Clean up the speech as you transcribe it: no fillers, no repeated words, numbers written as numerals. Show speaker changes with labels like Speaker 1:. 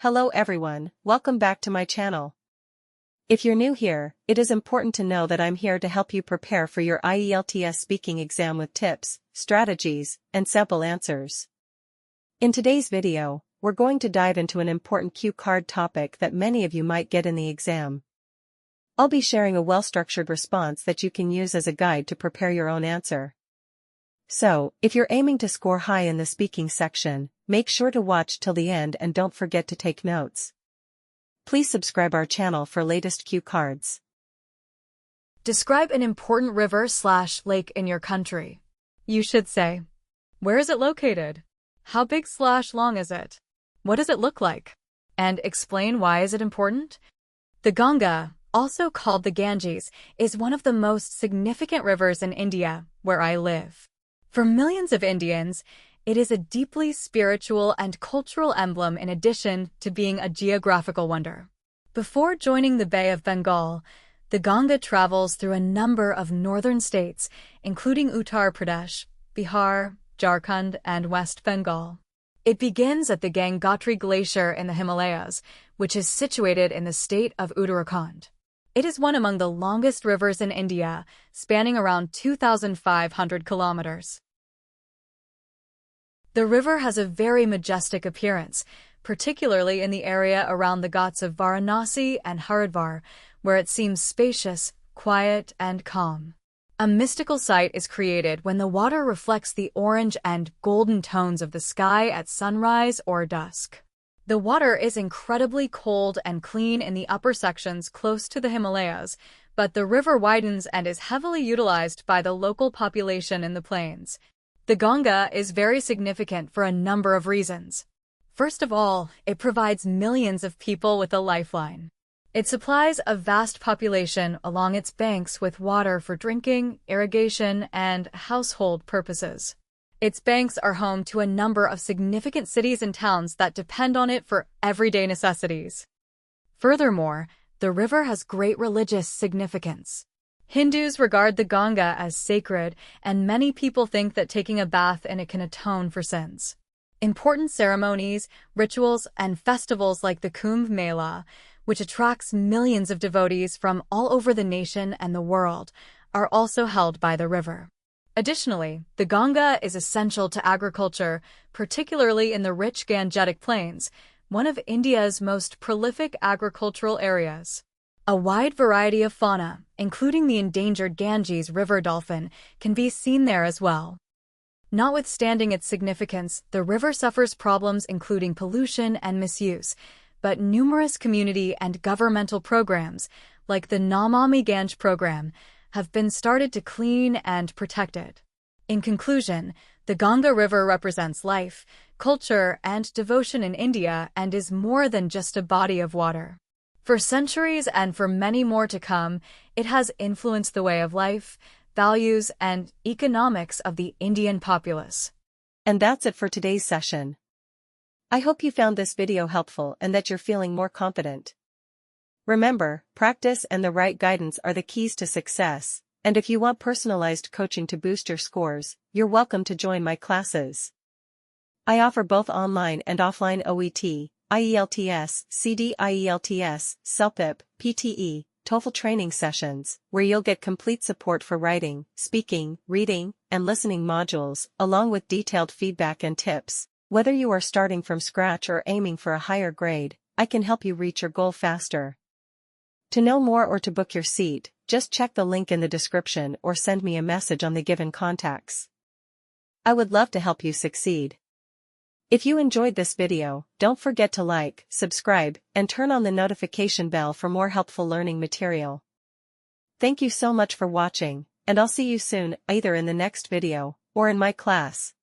Speaker 1: Hello everyone, welcome back to my channel. If you're new here, it is important to know that I'm here to help you prepare for your IELTS speaking exam with tips, strategies, and sample answers. In today's video, we're going to dive into an important cue card topic that many of you might get in the exam. I'll be sharing a well-structured response that you can use as a guide to prepare your own answer. So, if you're aiming to score high in the speaking section, make sure to watch till the end and don't forget to take notes. Please subscribe our channel for latest cue cards.
Speaker 2: Describe an important river/lake in your country. You should say, where is it located? How big/long is it? What does it look like? And explain why is it important? The Ganga, also called the Ganges, is one of the most significant rivers in India, where I live. For millions of Indians, it is a deeply spiritual and cultural emblem in addition to being a geographical wonder. Before joining the Bay of Bengal, the Ganga travels through a number of northern states, including Uttar Pradesh, Bihar, Jharkhand, and West Bengal. It begins at the Gangotri Glacier in the Himalayas, which is situated in the state of Uttarakhand. It is one among the longest rivers in India, spanning around 2,500 kilometers. The river has a very majestic appearance, particularly in the area around the Ghats of Varanasi and Haridwar, where it seems spacious, quiet, and calm. A mystical sight is created when the water reflects the orange and golden tones of the sky at sunrise or dusk. The water is incredibly cold and clean in the upper sections close to the Himalayas, but the river widens and is heavily utilized by the local population in the plains. The Ganga is very significant for a number of reasons. First of all, it provides millions of people with a lifeline. It supplies a vast population along its banks with water for drinking, irrigation, and household purposes. Its banks are home to a number of significant cities and towns that depend on it for everyday necessities. Furthermore, the river has great religious significance. Hindus regard the Ganga as sacred, and many people think that taking a bath in it can atone for sins. Important ceremonies, rituals, and festivals like the Kumbh Mela, which attracts millions of devotees from all over the nation and the world, are also held by the river. Additionally, the Ganga is essential to agriculture, particularly in the rich Gangetic Plains, one of India's most prolific agricultural areas. A wide variety of fauna, including the endangered Ganges river dolphin, can be seen there as well. Notwithstanding its significance, the river suffers problems including pollution and misuse, but numerous community and governmental programs, like the Namami Gange program, have been started to clean and protect it. In conclusion, the Ganga River represents life, culture, and devotion in India and is more than just a body of water. For centuries and for many more to come, it has influenced the way of life, values, and economics of the Indian populace.
Speaker 1: And that's it for today's session. I hope you found this video helpful and that you're feeling more confident. Remember, practice and the right guidance are the keys to success, and if you want personalized coaching to boost your scores, you're welcome to join my classes. I offer both online and offline OET, IELTS, CD IELTS, CELPIP, PTE, TOEFL training sessions, where you'll get complete support for writing, speaking, reading, and listening modules, along with detailed feedback and tips. Whether you are starting from scratch or aiming for a higher grade, I can help you reach your goal faster. To know more or to book your seat, just check the link in the description or send me a message on the given contacts. I would love to help you succeed. If you enjoyed this video, don't forget to like, subscribe, and turn on the notification bell for more helpful learning material. Thank you so much for watching, and I'll see you soon, either in the next video, or in my class.